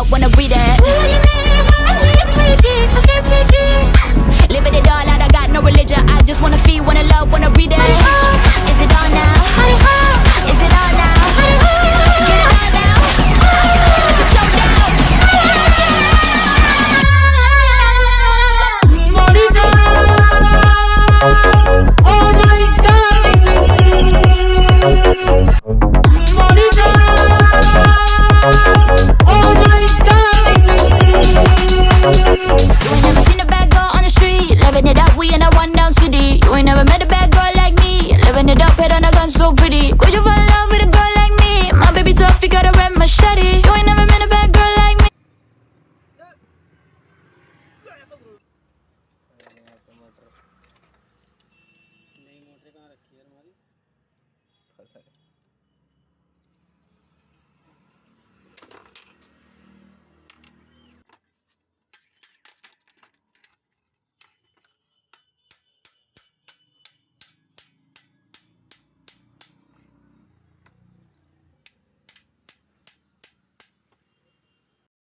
up, wanna read it. Living it all out, I got no religion. I just wanna feel, wanna love, wanna read it. Is it on now? Is it on now? Get it on now. It's a showdown. Oh my God. You ain't never seen a bad girl on the street, living it up, we in a one down city. You ain't never met a bad girl like me, living it up, head on a gun so pretty. Could you fall in love with a girl like me? My baby tough, you got a red machete. You ain't never met a bad girl like me. नई motor कहाँ रखी है हमारी?